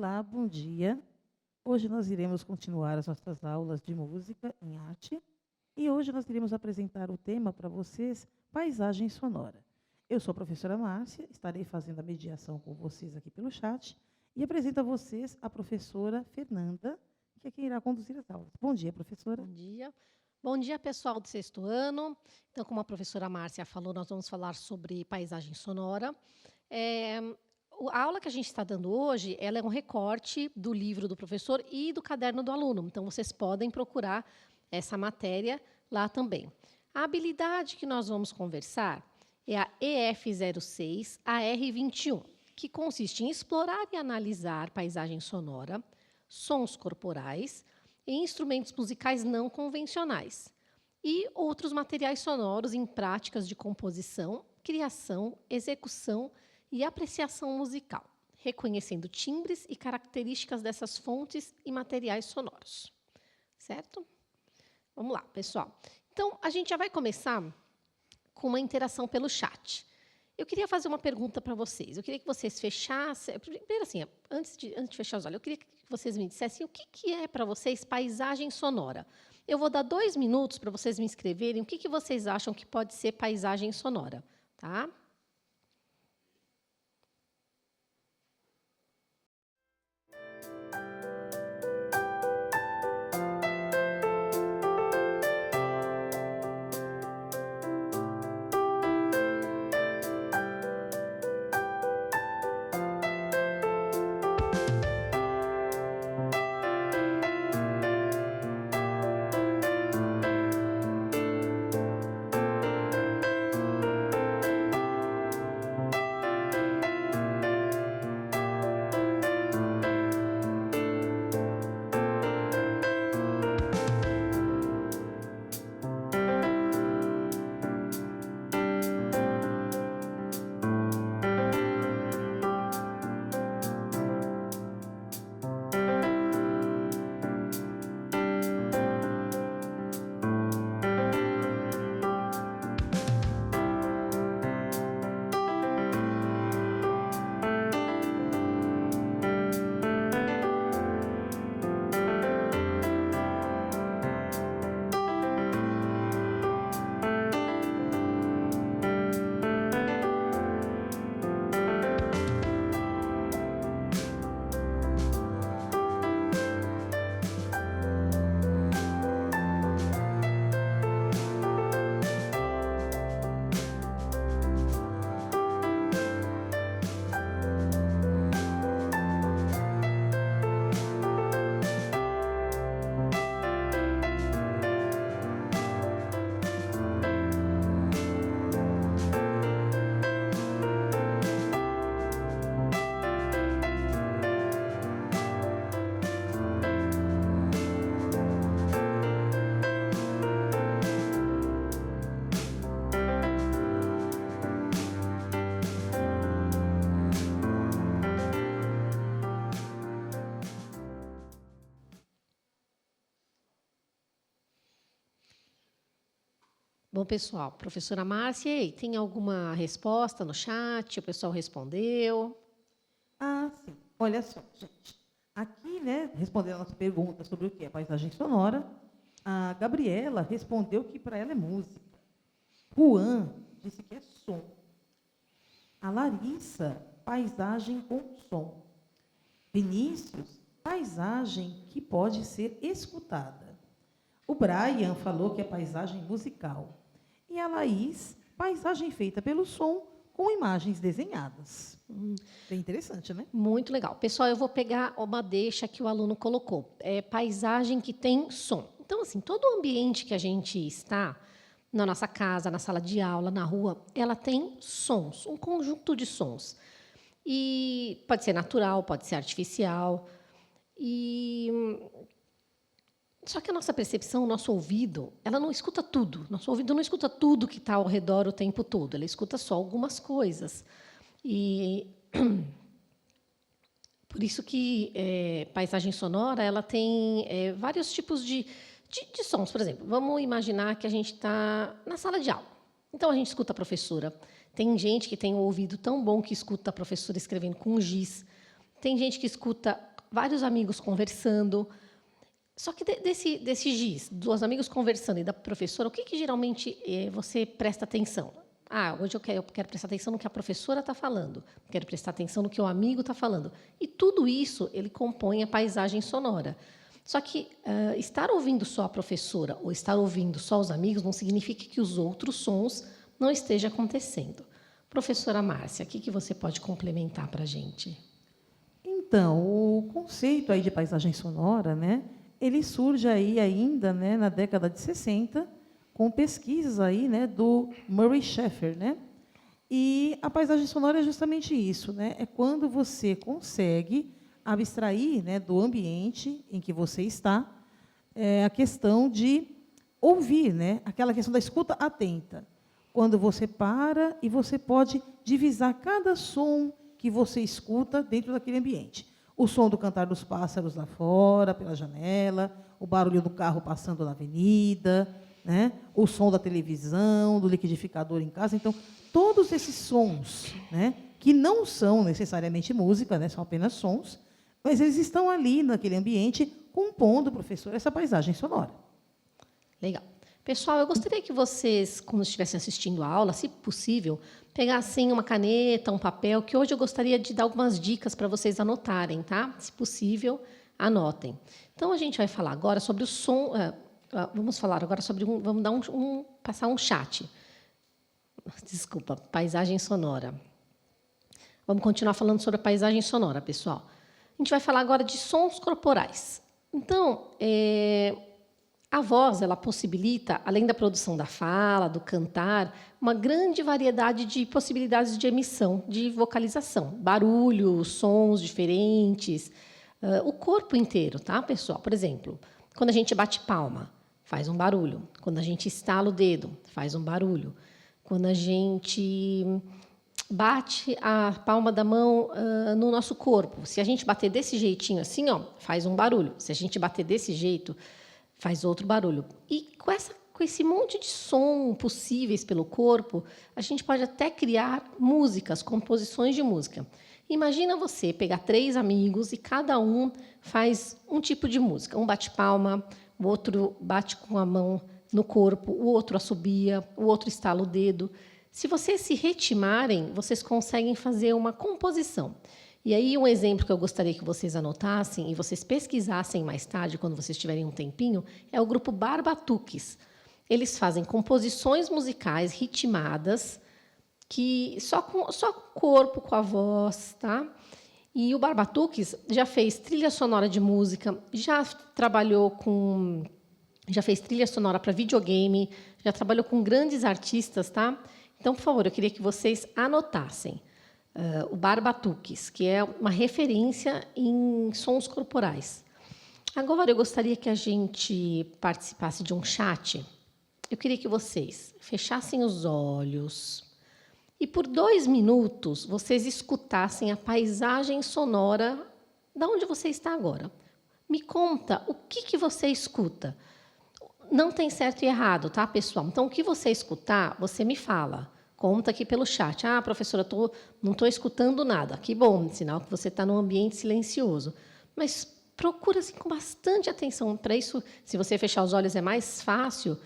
Olá, bom dia. Hoje nós iremos continuar as nossas aulas de música em arte e hoje nós iremos apresentar o tema para vocês, paisagem sonora. Eu sou a professora Márcia, estarei fazendo a mediação com vocês aqui pelo chat e apresento a vocês a professora Fernanda, que é quem irá conduzir as aulas. Bom dia, professora. Bom dia. Bom dia, pessoal do sexto ano. Então, como a professora Márcia falou, nós vamos falar sobre paisagem sonora. A aula que a gente está dando hoje, ela é um recorte do livro do professor e do caderno do aluno. Então, vocês podem procurar essa matéria lá também. A habilidade que nós vamos conversar é a EF06 AR21, que consiste em explorar e analisar paisagem sonora, sons corporais e instrumentos musicais não convencionais e outros materiais sonoros em práticas de composição, criação, execução e apreciação musical, reconhecendo timbres e características dessas fontes e materiais sonoros. Certo? Vamos lá, pessoal. Então, a gente já vai começar com uma interação pelo chat. Eu queria fazer uma pergunta para vocês. Eu queria que vocês fechassem... Primeiro, assim, antes de fechar os olhos, eu queria que vocês me dissessem o que é para vocês paisagem sonora. Eu vou dar 2 minutos para vocês me escreverem o que vocês acham que pode ser paisagem sonora. Tá? Bom, pessoal, professora Márcia, e aí, tem alguma resposta no chat? O pessoal respondeu? Ah, sim. Olha só, gente. Aqui, né, respondendo a nossa pergunta sobre o que é paisagem sonora, a Gabriela respondeu que para ela é música. Juan disse que é som. A Larissa, paisagem com som. Vinícius, paisagem que pode ser escutada. O Brian falou que é paisagem musical. E a Laís, paisagem feita pelo som com imagens desenhadas. Bem interessante, né? Muito legal. Pessoal, eu vou pegar uma deixa que o aluno colocou. É paisagem que tem som. Então, assim, todo o ambiente que a gente está, na nossa casa, na sala de aula, na rua, ela tem sons, um conjunto de sons. E pode ser natural, pode ser artificial. Só que a nossa percepção, o nosso ouvido, ela não escuta tudo. Nosso ouvido não escuta tudo que está ao redor o tempo todo. Ela escuta só algumas coisas. E por isso que paisagem sonora ela tem vários tipos de sons. Por exemplo, vamos imaginar que a gente está na sala de aula. Então, a gente escuta a professora. Tem gente que tem um ouvido tão bom que escuta a professora escrevendo com giz. Tem gente que escuta vários amigos conversando. Só que desse giz, dos amigos conversando e da professora, o que geralmente você presta atenção? Ah, hoje eu quero prestar atenção no que a professora está falando, quero prestar atenção no que o amigo está falando. E tudo isso, ele compõe a paisagem sonora. Só que estar ouvindo só a professora ou estar ouvindo só os amigos não significa que os outros sons não estejam acontecendo. Professora Márcia, o que você pode complementar para a gente? Então, o conceito aí de paisagem sonora, né, ele surge aí ainda, né, na década de 60, com pesquisas aí, né, do Murray Schafer, né? E a paisagem sonora é justamente isso, né? É quando você consegue abstrair, né, do ambiente em que você está, a questão de ouvir, né? Aquela questão da escuta atenta. Quando você para e você pode divisar cada som que você escuta dentro daquele ambiente. O som do cantar dos pássaros lá fora, pela janela, o barulho do carro passando na avenida, né? O som da televisão, do liquidificador em casa. Então, todos esses sons, né, que não são necessariamente música, né, são apenas sons, mas eles estão ali naquele ambiente compondo, professor, essa paisagem sonora. Legal. Pessoal, eu gostaria que vocês, quando estivessem assistindo a aula, se possível, pegassem uma caneta, um papel, que hoje eu gostaria de dar algumas dicas para vocês anotarem, tá? Se possível, anotem. Então, a gente vai falar agora sobre o som. Vamos falar agora sobre vamos dar passar um chat. Desculpa, paisagem sonora. Vamos continuar falando sobre a paisagem sonora, pessoal. A gente vai falar agora de sons corporais. Então, a voz, ela possibilita, além da produção da fala, do cantar, uma grande variedade de possibilidades de emissão, de vocalização. Barulhos, sons diferentes, o corpo inteiro, tá, pessoal? Por exemplo, quando a gente bate palma, faz um barulho. Quando a gente estala o dedo, faz um barulho. Quando a gente bate a palma da mão no nosso corpo, se a gente bater desse jeitinho assim, ó, faz um barulho. Se a gente bater desse jeito, faz outro barulho. E com esse monte de som possíveis pelo corpo, a gente pode até criar músicas, composições de música. Imagina você pegar 3 amigos e cada um faz um tipo de música. Um bate palma, o outro bate com a mão no corpo, o outro assobia, o outro estala o dedo. Se vocês se ritmarem, vocês conseguem fazer uma composição. E aí, um exemplo que eu gostaria que vocês anotassem e vocês pesquisassem mais tarde, quando vocês tiverem um tempinho, é o grupo Barbatuques. Eles fazem composições musicais ritmadas, que só com o corpo, com a voz, tá? E o Barbatuques já fez trilha sonora de música, já fez trilha sonora para videogame, já trabalhou com grandes artistas, tá? Então, por favor, eu queria que vocês anotassem. O Barbatuques, que é uma referência em sons corporais. Agora, eu gostaria que a gente participasse de um chat. Eu queria que vocês fechassem os olhos e, por 2 minutos, vocês escutassem a paisagem sonora de onde você está agora. Me conta o que você escuta. Não tem certo e errado, tá, pessoal? Então, o que você escutar, você me fala. Conta aqui pelo chat. Ah, professora, não estou escutando nada. Que bom, sinal que você está num ambiente silencioso. Mas procura assim, com bastante atenção. Para isso, se você fechar os olhos, é mais fácil.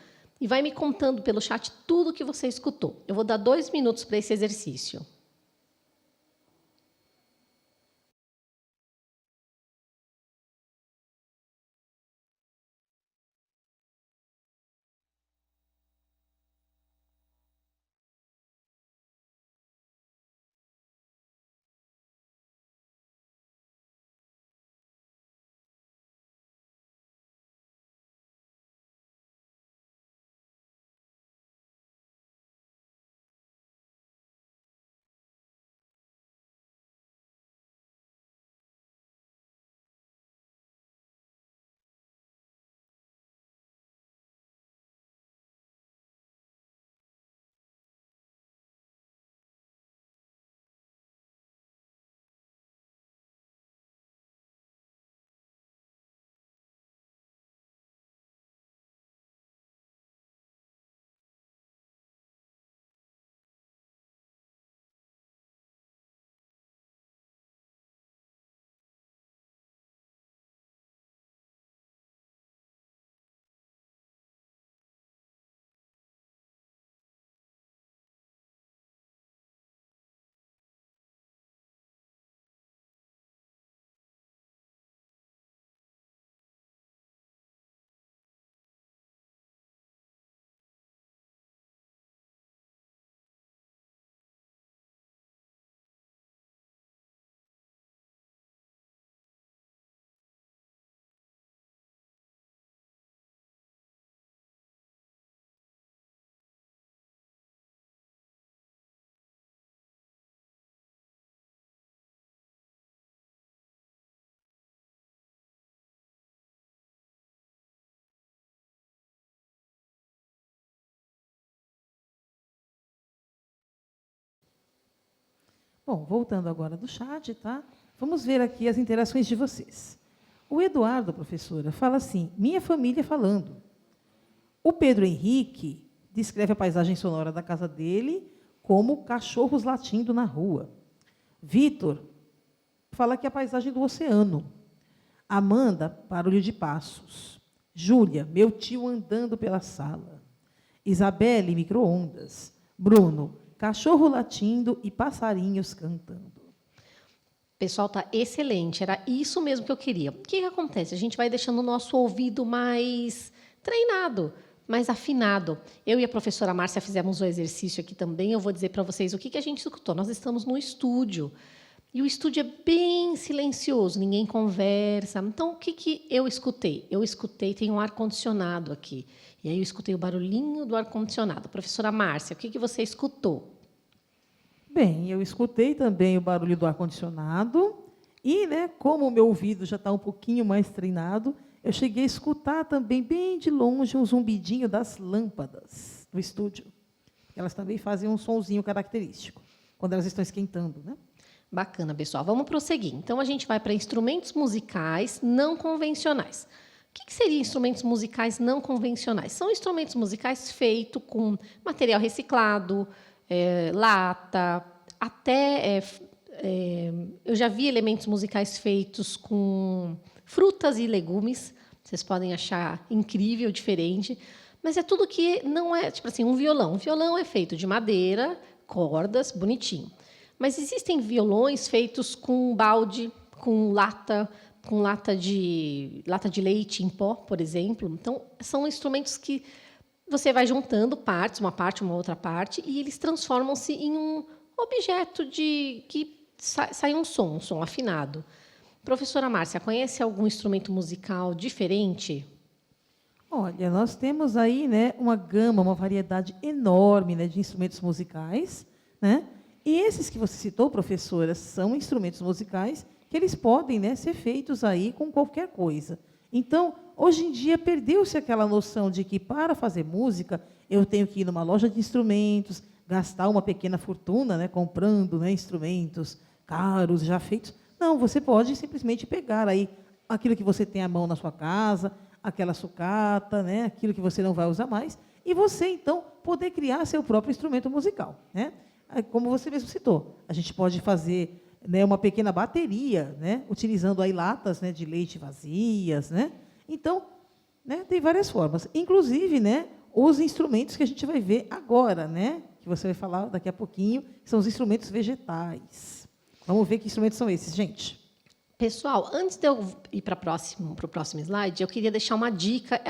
E vai me contando pelo chat tudo o que você escutou. Eu vou dar 2 minutos para esse exercício. Bom, voltando agora do chat, tá? Vamos ver aqui as interações de vocês. O Eduardo, professora, fala assim: minha família falando. O Pedro Henrique descreve a paisagem sonora da casa dele como cachorros latindo na rua. Vitor fala que é a paisagem do oceano. Amanda, barulho de passos. Júlia, meu tio andando pela sala. Isabelle, micro-ondas. Bruno, cachorro latindo e passarinhos cantando. Pessoal, tá excelente. Era isso mesmo que eu queria. O que acontece? A gente vai deixando o nosso ouvido mais treinado, mais afinado. Eu e a professora Márcia fizemos um exercício aqui também. Eu vou dizer para vocês o que a gente escutou. Nós estamos no estúdio. E o estúdio é bem silencioso, ninguém conversa. Então, o que eu escutei? Eu escutei, tem um ar-condicionado aqui. E aí eu escutei o barulhinho do ar-condicionado. Professora Márcia, o que você escutou? Bem, eu escutei também o barulho do ar-condicionado e, né, como o meu ouvido já está um pouquinho mais treinado, eu cheguei a escutar também, bem de longe, um zumbidinho das lâmpadas do estúdio. Elas também fazem um sonzinho característico, quando elas estão esquentando, né? Bacana, pessoal. Vamos prosseguir. Então, a gente vai para instrumentos musicais não convencionais. O que seriam instrumentos musicais não convencionais? São instrumentos musicais feitos com material reciclado, lata, até... eu já vi elementos musicais feitos com frutas e legumes. Vocês podem achar incrível, diferente. Mas é tudo que não é... Tipo assim, um violão. Um violão é feito de madeira, cordas, bonitinho. Mas existem violões feitos com balde, com lata de leite em pó, por exemplo. Então, são instrumentos que você vai juntando partes, uma outra parte, e eles transformam-se em um objeto que sai um som afinado. Professora Márcia, conhece algum instrumento musical diferente? Olha, nós temos aí, né, uma gama, uma variedade enorme, né, de instrumentos musicais, né? E esses que você citou, professora, são instrumentos musicais que eles podem, né, ser feitos aí com qualquer coisa. Então, hoje em dia, perdeu-se aquela noção de que, para fazer música, eu tenho que ir numa loja de instrumentos, gastar uma pequena fortuna, né, comprando, né, instrumentos caros, já feitos. Não, você pode simplesmente pegar aí aquilo que você tem à mão na sua casa, aquela sucata, né, aquilo que você não vai usar mais, e você, então, poder criar seu próprio instrumento musical, né? Como você mesmo citou, a gente pode fazer, né, uma pequena bateria, né, utilizando aí latas, né, de leite vazias, né? Então, né, tem várias formas. Inclusive, né, os instrumentos que a gente vai ver agora, né, que você vai falar daqui a pouquinho, são os instrumentos vegetais. Vamos ver que instrumentos são esses, gente. Pessoal, antes de eu ir para o próximo slide, eu queria deixar uma dica.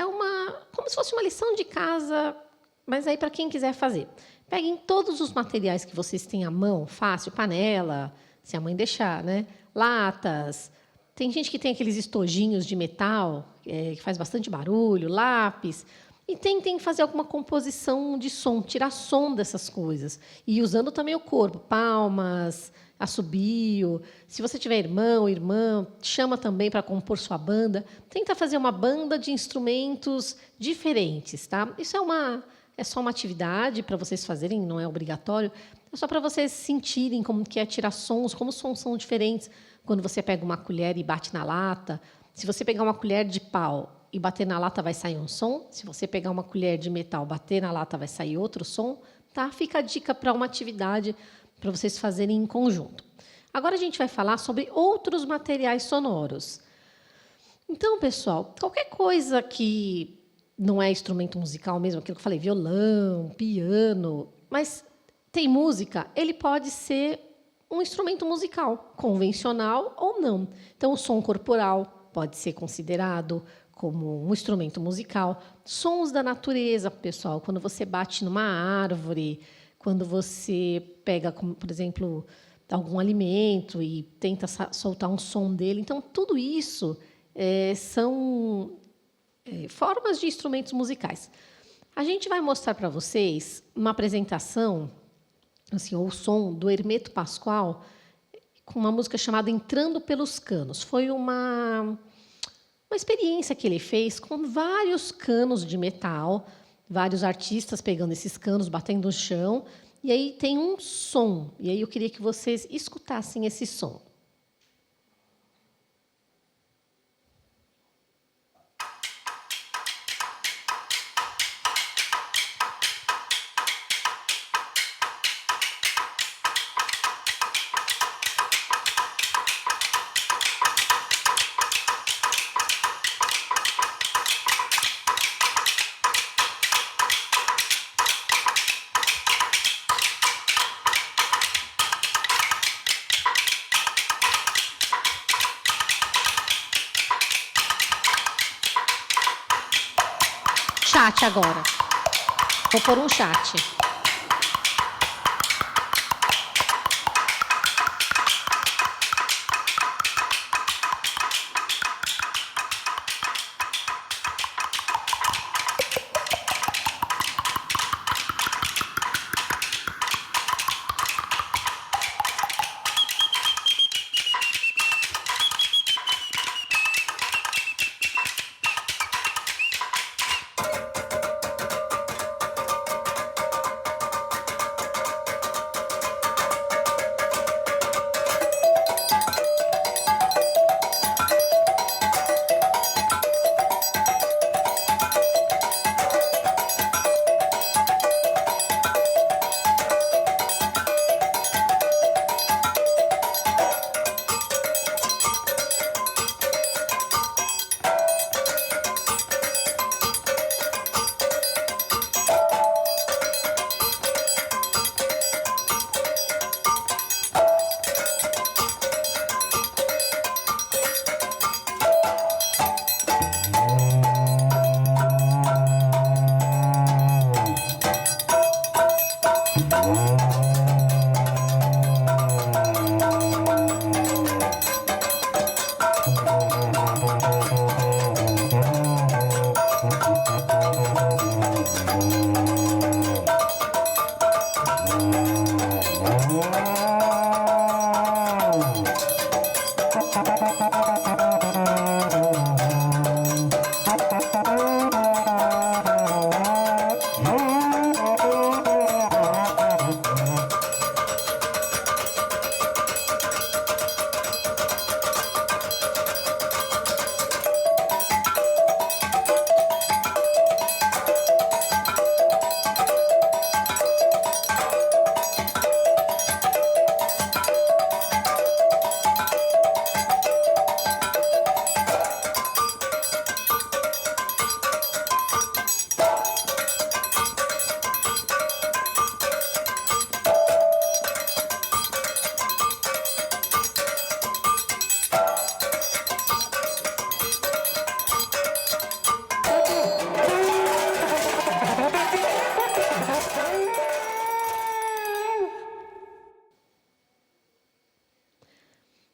Como se fosse uma lição de casa, mas aí para quem quiser fazer. Peguem todos os materiais que vocês têm à mão, fácil, panela, se a mãe deixar, né? Latas. Tem gente que tem aqueles estojinhos de metal, que faz bastante barulho, lápis. E tentem fazer alguma composição de som, tirar som dessas coisas. E usando também o corpo, palmas, assobio. Se você tiver irmão ou irmã, chama também para compor sua banda. Tenta fazer uma banda de instrumentos diferentes, tá? Isso é só uma atividade para vocês fazerem, não é obrigatório. É só para vocês sentirem como que é tirar sons, como os sons são diferentes quando você pega uma colher e bate na lata. Se você pegar uma colher de pau e bater na lata, vai sair um som. Se você pegar uma colher de metal, bater na lata, vai sair outro som. Tá? Fica a dica para uma atividade para vocês fazerem em conjunto. Agora a gente vai falar sobre outros materiais sonoros. Então, pessoal, qualquer coisa que não é instrumento musical mesmo, aquilo que eu falei, violão, piano, mas tem música, ele pode ser um instrumento musical, convencional ou não. Então, o som corporal pode ser considerado como um instrumento musical. Sons da natureza, pessoal, quando você bate numa árvore, quando você pega, por exemplo, algum alimento e tenta soltar um som dele. Então, tudo isso são formas de instrumentos musicais. A gente vai mostrar para vocês uma apresentação, assim, o som do Hermeto Pascoal, com uma música chamada Entrando pelos Canos. Foi uma experiência que ele fez com vários canos de metal, vários artistas pegando esses canos, batendo no chão, E aí tem um som. E aí eu queria que vocês escutassem esse som. Chat agora. Vou pôr um chat.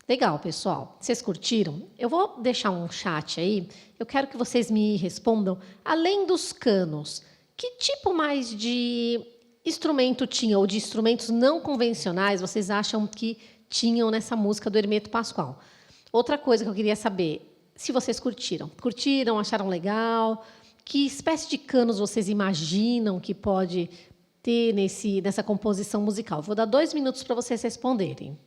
Legal, pessoal. Vocês curtiram? Eu vou deixar um chat aí. Eu quero que vocês me respondam, além dos canos, que tipo mais de instrumento tinha, ou de instrumentos não convencionais, vocês acham que tinham nessa música do Hermeto Pascoal? Outra coisa que eu queria saber, se vocês curtiram. Curtiram, acharam legal? Que espécie de canos vocês imaginam que pode ter nessa composição musical? Vou dar 2 minutos para vocês responderem.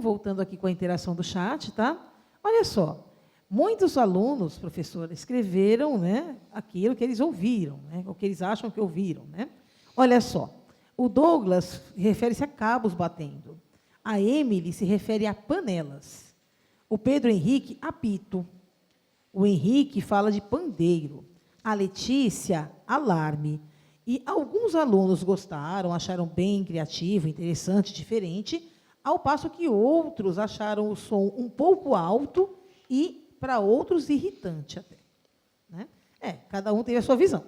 Então, voltando aqui com a interação do chat, tá? Olha só, muitos alunos, professora, escreveram, né, aquilo que eles ouviram, né, o que eles acham que ouviram, né? Olha só, o Douglas refere-se a cabos batendo. A Emily se refere a panelas. O Pedro Henrique, apito. O Henrique fala de pandeiro. A Letícia, alarme. E alguns alunos gostaram, acharam bem criativo, interessante, diferente, ao passo que outros acharam o som um pouco alto e, para outros, irritante até. Né? Cada um teve a sua visão.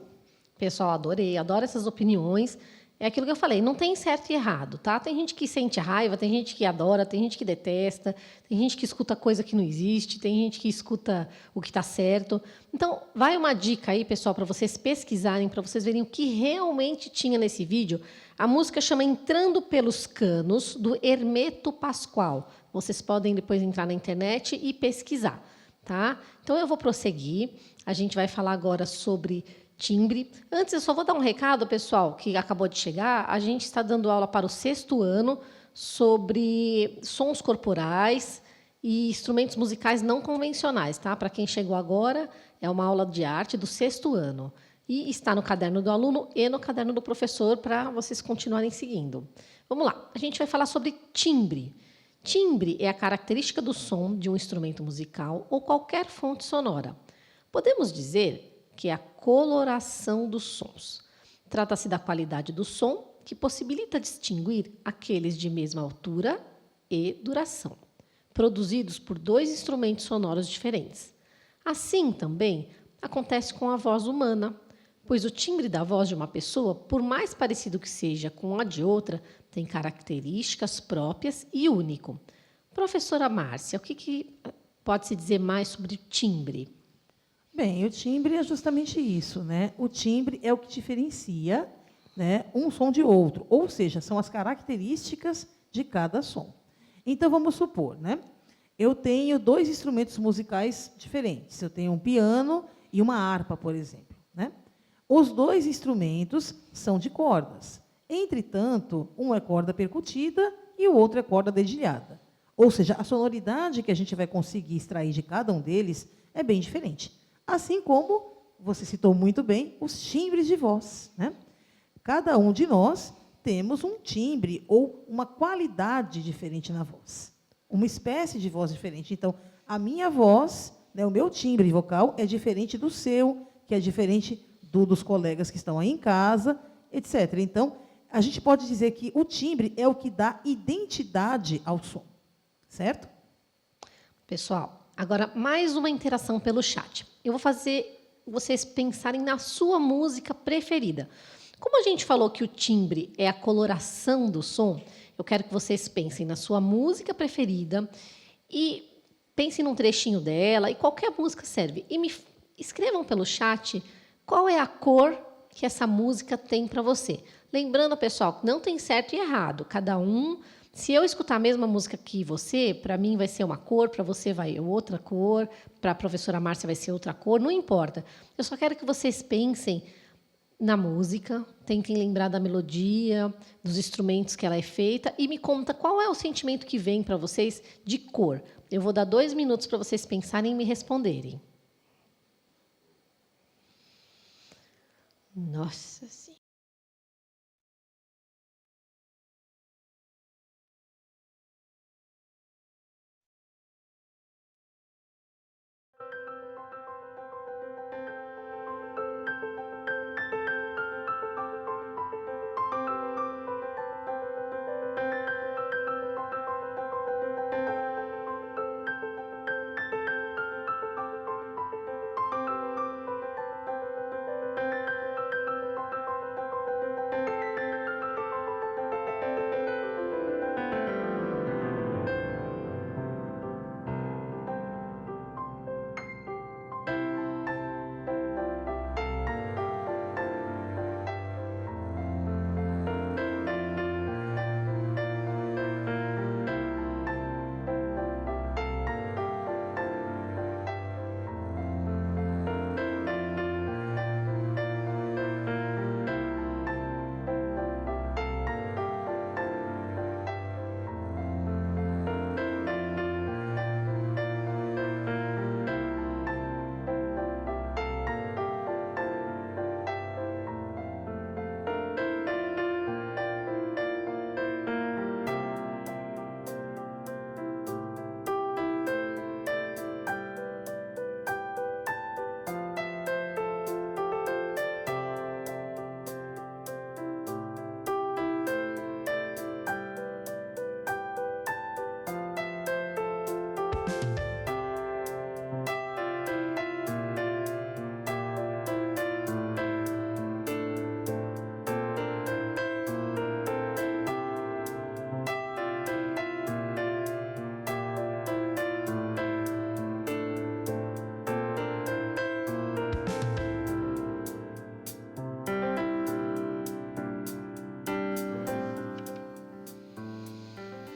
Pessoal, adorei, adoro essas opiniões. É aquilo que eu falei, não tem certo e errado, tá? Tem gente que sente raiva, tem gente que adora, tem gente que detesta, tem gente que escuta coisa que não existe, tem gente que escuta o que está certo. Então, vai uma dica aí, pessoal, para vocês pesquisarem, para vocês verem o que realmente tinha nesse vídeo. A música chama Entrando pelos Canos, do Hermeto Pascoal. Vocês podem depois entrar na internet e pesquisar, tá? Então, eu vou prosseguir. A gente vai falar agora sobre timbre. Antes, eu só vou dar um recado, pessoal, que acabou de chegar. A gente está dando aula para o 6º ano sobre sons corporais e instrumentos musicais não convencionais, tá? Para quem chegou agora, é uma aula de arte do 6º ano. E está no caderno do aluno e no caderno do professor para vocês continuarem seguindo. Vamos lá. A gente vai falar sobre timbre. Timbre é a característica do som de um instrumento musical ou qualquer fonte sonora. Podemos dizer que é a coloração dos sons. Trata-se da qualidade do som, que possibilita distinguir aqueles de mesma altura e duração, produzidos por 2 instrumentos sonoros diferentes. Assim, também, acontece com a voz humana, pois o timbre da voz de uma pessoa, por mais parecido que seja com a de outra, tem características próprias e único. Professora Márcia, o que pode-se dizer mais sobre o timbre? Bem, o timbre é justamente isso, né? O timbre é o que diferencia, né, um som de outro, ou seja, são as características de cada som. Então, vamos supor, né? Eu tenho 2 instrumentos musicais diferentes. Eu tenho um piano e uma harpa, por exemplo, né? Os 2 instrumentos são de cordas. Entretanto, um é corda percutida e o outro é corda dedilhada. Ou seja, a sonoridade que a gente vai conseguir extrair de cada um deles é bem diferente. Assim como, você citou muito bem, os timbres de voz. Né? Cada um de nós temos um timbre ou uma qualidade diferente na voz. Uma espécie de voz diferente. Então, a minha voz, né, o meu timbre vocal é diferente do seu, que é diferente dos colegas que estão aí em casa, etc. Então, a gente pode dizer que o timbre é o que dá identidade ao som. Certo? Pessoal, agora mais uma interação pelo chat. Eu vou fazer vocês pensarem na sua música preferida. Como a gente falou que o timbre é a coloração do som, eu quero que vocês pensem na sua música preferida e pensem num trechinho dela, e qualquer música serve. E me escrevam pelo chat qual é a cor que essa música tem para você. Lembrando, pessoal, que não tem certo e errado. Cada um... Se eu escutar a mesma música que você, para mim vai ser uma cor, para você vai outra cor, para a professora Márcia vai ser outra cor, não importa. Eu só quero que vocês pensem na música, tentem lembrar da melodia, dos instrumentos que ela é feita e me conta qual é o sentimento que vem para vocês de cor. Eu vou dar 2 minutos para vocês pensarem e me responderem. Nossa Senhora.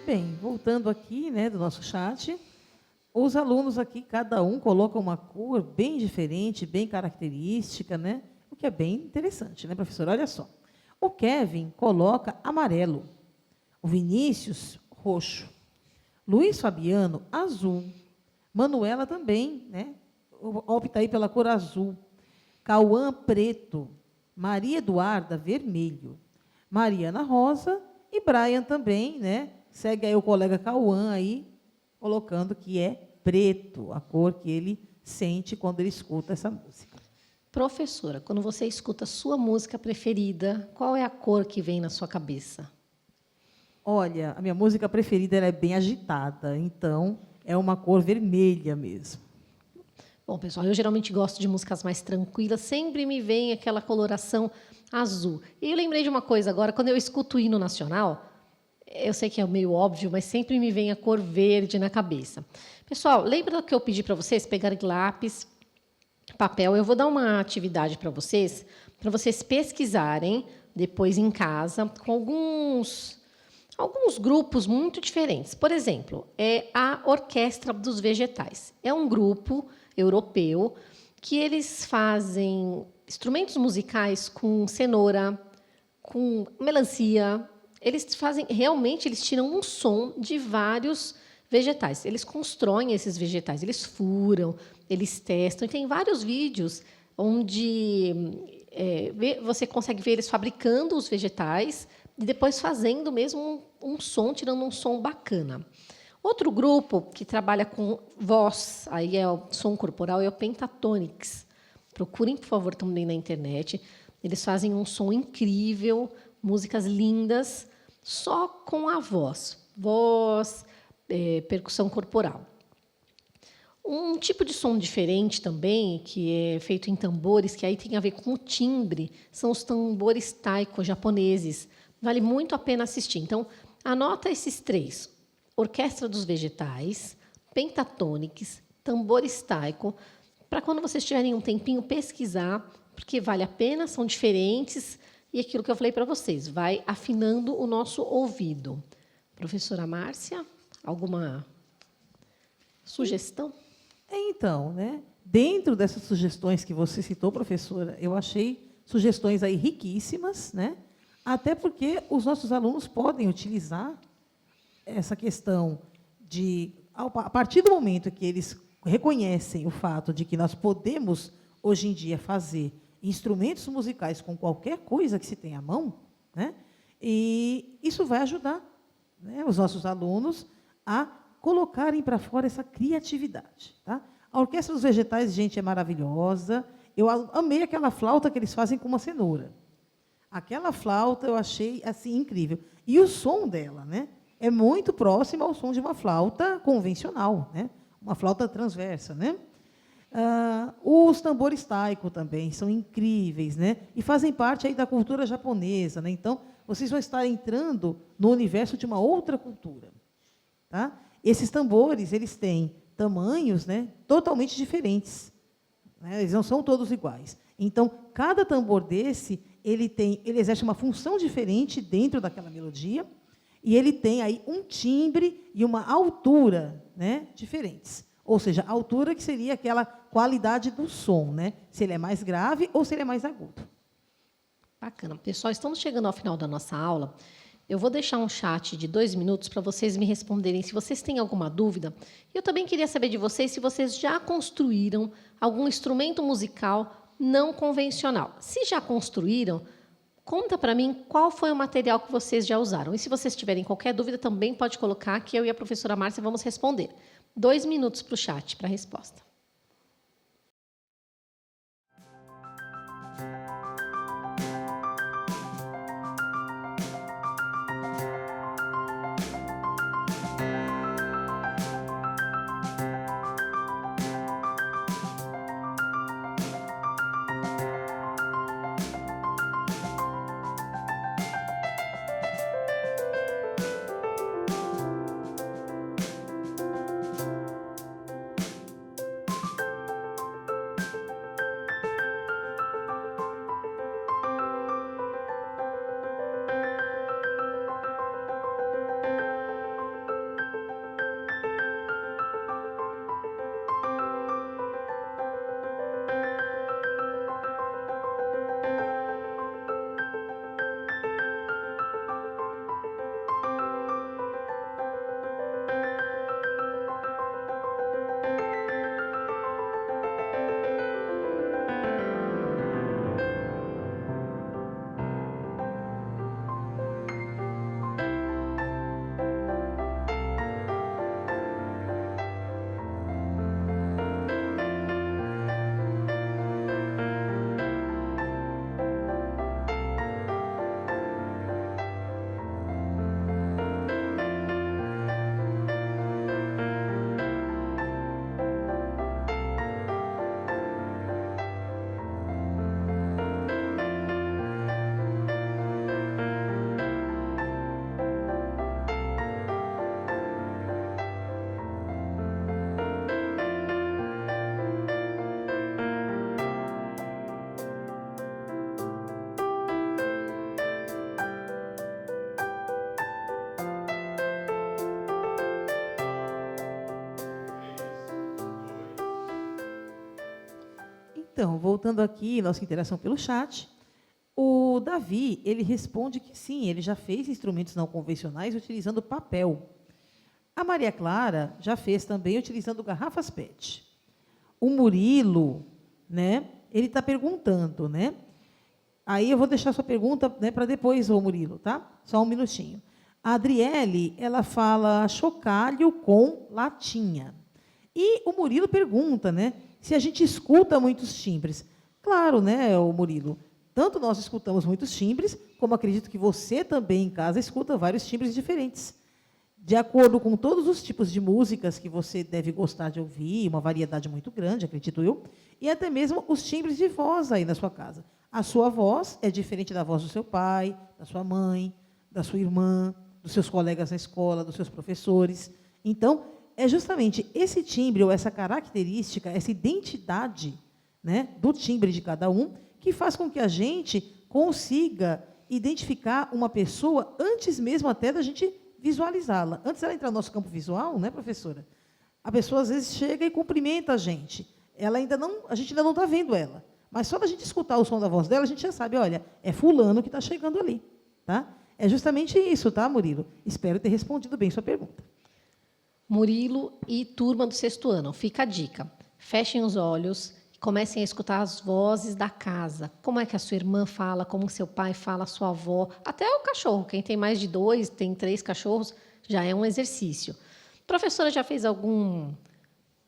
bem, voltando aqui, né, do nosso chat, os alunos aqui, cada um coloca uma cor bem diferente, bem característica, né? O que é bem interessante, né, professor? Olha só. O Kevin coloca amarelo, o Vinícius, roxo, Luiz Fabiano, azul, Manuela também, né? Opta aí pela cor azul, Cauã, preto, Maria Eduarda, vermelho, Mariana, rosa, e Brian também, né? Segue aí o colega Cauã aí, colocando que é preto, a cor que ele sente quando ele escuta essa música. Professora, quando você escuta a sua música preferida, qual é a cor que vem na sua cabeça? Olha, a minha música preferida ela é bem agitada, então é uma cor vermelha mesmo. Bom, pessoal, eu geralmente gosto de músicas mais tranquilas, sempre me vem aquela coloração azul. E eu lembrei de uma coisa agora, quando eu escuto o hino nacional, eu sei que é meio óbvio, mas sempre me vem a cor verde na cabeça. Pessoal, lembra do que eu pedi para vocês pegarem lápis, papel? Eu vou dar uma atividade para vocês pesquisarem depois em casa com alguns grupos muito diferentes. Por exemplo, é a Orquestra dos Vegetais. É um grupo europeu que eles fazem instrumentos musicais com cenoura, com melancia. Eles fazem, realmente, eles tiram um som de vários vegetais. Eles constroem esses vegetais, eles furam, eles testam. E tem vários vídeos onde você consegue ver eles fabricando os vegetais e depois fazendo mesmo um som, tirando um som bacana. Outro grupo que trabalha com voz, aí é o som corporal, é o Pentatonix. Procurem, por favor, também na internet. Eles fazem um som incrível, músicas lindas, só com a voz. Voz, percussão corporal. Um tipo de som diferente também, que é feito em tambores, que aí tem a ver com o timbre, são os tambores taiko japoneses. Vale muito a pena assistir. Então, anota esses 3. Orquestra dos Vegetais, Pentatonix, tambores taiko, para quando vocês tiverem um tempinho pesquisar, porque vale a pena, são diferentes, e aquilo que eu falei para vocês, vai afinando o nosso ouvido. Professora Márcia, alguma sugestão? Então, né, dentro dessas sugestões que você citou, professora, eu achei sugestões aí riquíssimas, né? Até porque os nossos alunos podem utilizar essa questão de, a partir do momento que eles reconhecem o fato de que nós podemos, hoje em dia, fazer instrumentos musicais com qualquer coisa que se tenha à mão, né? E isso vai ajudar, né, os nossos alunos a colocarem para fora essa criatividade. Tá? A Orquestra dos Vegetais, gente, é maravilhosa. Eu amei aquela flauta que eles fazem com uma cenoura. Aquela flauta eu achei assim incrível. E o som dela, né, é muito próximo ao som de uma flauta convencional, né? Uma flauta transversa. Né? Os tambores taiko também são incríveis, né? E fazem parte aí da cultura japonesa. Né? Então, vocês vão estar entrando no universo de uma outra cultura. Tá? Esses tambores, eles têm tamanhos, né, totalmente diferentes. Né? Eles não são todos iguais. Então, cada tambor desse, ele exerce uma função diferente dentro daquela melodia, e ele tem aí um timbre e uma altura, né, diferentes. Ou seja, a altura que seria aquela qualidade do som, né? Se ele é mais grave ou se ele é mais agudo. Bacana. Pessoal, estamos chegando ao final da nossa aula. Eu vou deixar um chat de 2 minutos para vocês me responderem se vocês têm alguma dúvida. Eu também queria saber de vocês se vocês já construíram algum instrumento musical não convencional. Se já construíram, conta para mim qual foi o material que vocês já usaram. E se vocês tiverem qualquer dúvida, também pode colocar, que eu e a professora Márcia vamos responder. 2 minutos para o chat, para a resposta. Então, voltando aqui, nossa interação pelo chat, o Davi, ele responde que sim, ele já fez instrumentos não convencionais utilizando papel. A Maria Clara já fez também utilizando garrafas PET. O Murilo, né, ele está perguntando, né? Aí eu vou deixar sua pergunta, né, para depois, ô Murilo, tá? Só um minutinho. A Adriele, ela fala chocalho com latinha. E o Murilo pergunta, né, se a gente escuta muitos timbres. Claro, né, o Murilo? Tanto nós escutamos muitos timbres, como acredito que você também em casa escuta vários timbres diferentes. De acordo com todos os tipos de músicas que você deve gostar de ouvir, uma variedade muito grande, acredito eu, e até mesmo os timbres de voz aí na sua casa. A sua voz é diferente da voz do seu pai, da sua mãe, da sua irmã, dos seus colegas na escola, dos seus professores. Então, é justamente esse timbre, ou essa característica, essa identidade, né, do timbre de cada um, que faz com que a gente consiga identificar uma pessoa antes mesmo até da gente visualizá-la. Antes dela entrar no nosso campo visual, né, professora? A pessoa, às vezes, chega e cumprimenta a gente. A gente ainda não está vendo ela. Mas só da gente escutar o som da voz dela, a gente já sabe, olha, é fulano que está chegando ali. Tá? É justamente isso, tá, Murilo? Espero ter respondido bem sua pergunta. Murilo e turma do 6º ano, fica a dica. Fechem os olhos e comecem a escutar as vozes da casa. Como é que a sua irmã fala, como o seu pai fala, a sua avó, até o cachorro. Quem tem mais de 2, tem 3 cachorros, já é um exercício. Professora, já fez algum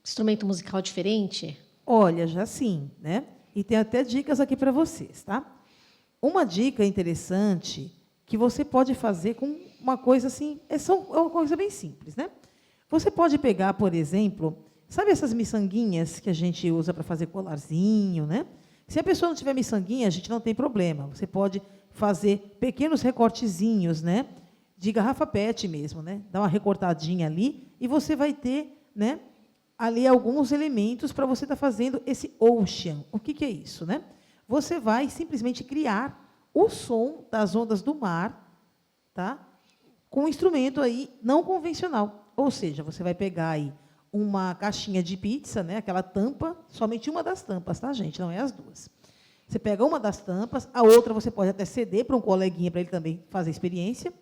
instrumento musical diferente? Olha, já sim, né? E tem até dicas aqui para vocês, tá? Uma dica interessante que você pode fazer com uma coisa assim, é uma coisa bem simples, né? Você pode pegar, por exemplo, sabe essas miçanguinhas que a gente usa para fazer colarzinho, né? Se a pessoa não tiver miçanguinha, a gente não tem problema. Você pode fazer pequenos recortezinhos, né? De garrafa PET mesmo, né? Dá uma recortadinha ali e você vai ter, né, ali alguns elementos para você estar fazendo esse ocean. O que é isso, né? Você vai simplesmente criar o som das ondas do mar, tá? Com um instrumento aí não convencional. Ou seja, você vai pegar aí uma caixinha de pizza, né? Aquela tampa, somente uma das tampas, tá, gente? Não é as duas. Você pega uma das tampas, a outra você pode até ceder para um coleguinha para ele também fazer a experiência,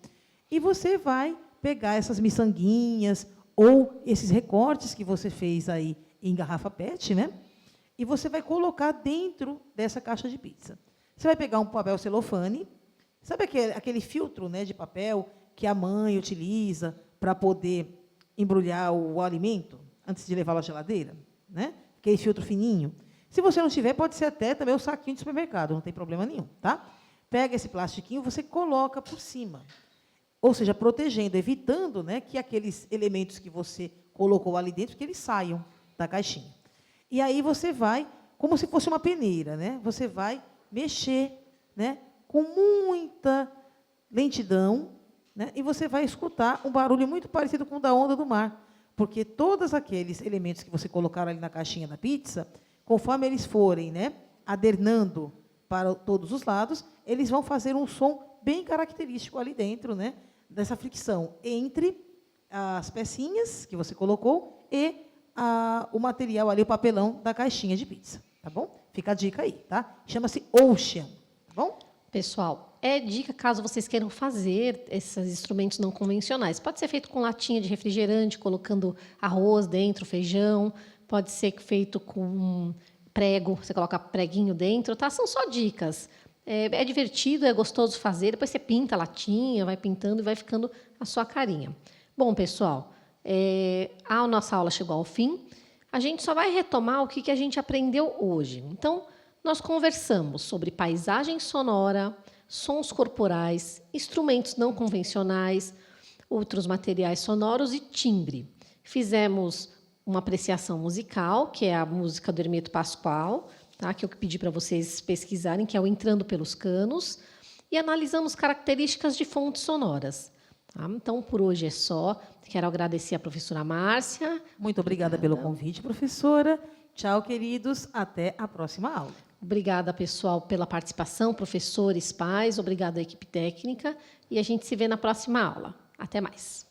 e você vai pegar essas miçanguinhas ou esses recortes que você fez aí em garrafa PET, né? E você vai colocar dentro dessa caixa de pizza. Você vai pegar um papel celofane, sabe aquele filtro, né, de papel que a mãe utiliza para poder embrulhar o alimento antes de levá-lo à geladeira, né? Aquele filtro fininho. Se você não tiver, pode ser até também o saquinho de supermercado, não tem problema nenhum, tá? Pega esse plastiquinho, você coloca por cima. Ou seja, protegendo, evitando, né, que aqueles elementos que você colocou ali dentro, que eles saiam da caixinha. E aí você vai, como se fosse uma peneira, né? Você vai mexer, né, com muita lentidão, né, e você vai escutar um barulho muito parecido com o da onda do mar, porque todos aqueles elementos que você colocar ali na caixinha da pizza, conforme eles forem, né, adernando para todos os lados, eles vão fazer um som bem característico ali dentro, né, dessa fricção entre as pecinhas que você colocou e o material ali, o papelão da caixinha de pizza, tá bom? Fica a dica aí, tá? Chama-se Ocean, tá bom? Pessoal, é dica caso vocês queiram fazer esses instrumentos não convencionais. Pode ser feito com latinha de refrigerante, colocando arroz dentro, feijão. Pode ser feito com prego, você coloca preguinho dentro, tá? São só dicas. É divertido, é gostoso fazer. Depois você pinta a latinha, vai pintando e vai ficando a sua carinha. Bom, pessoal, a nossa aula chegou ao fim. A gente só vai retomar o que a gente aprendeu hoje. Então, nós conversamos sobre paisagem sonora, sons corporais, instrumentos não convencionais, outros materiais sonoros e timbre. Fizemos uma apreciação musical, que é a música do Hermeto Pascoal, tá? Que eu pedi para vocês pesquisarem, que é o Entrando pelos Canos, e analisamos características de fontes sonoras. Tá? Então, por hoje é só. Quero agradecer à professora Márcia. Muito obrigada pelo convite, professora. Tchau, queridos. Até a próxima aula. Obrigada, pessoal, pela participação, professores, pais. Obrigada à equipe técnica. E a gente se vê na próxima aula. Até mais.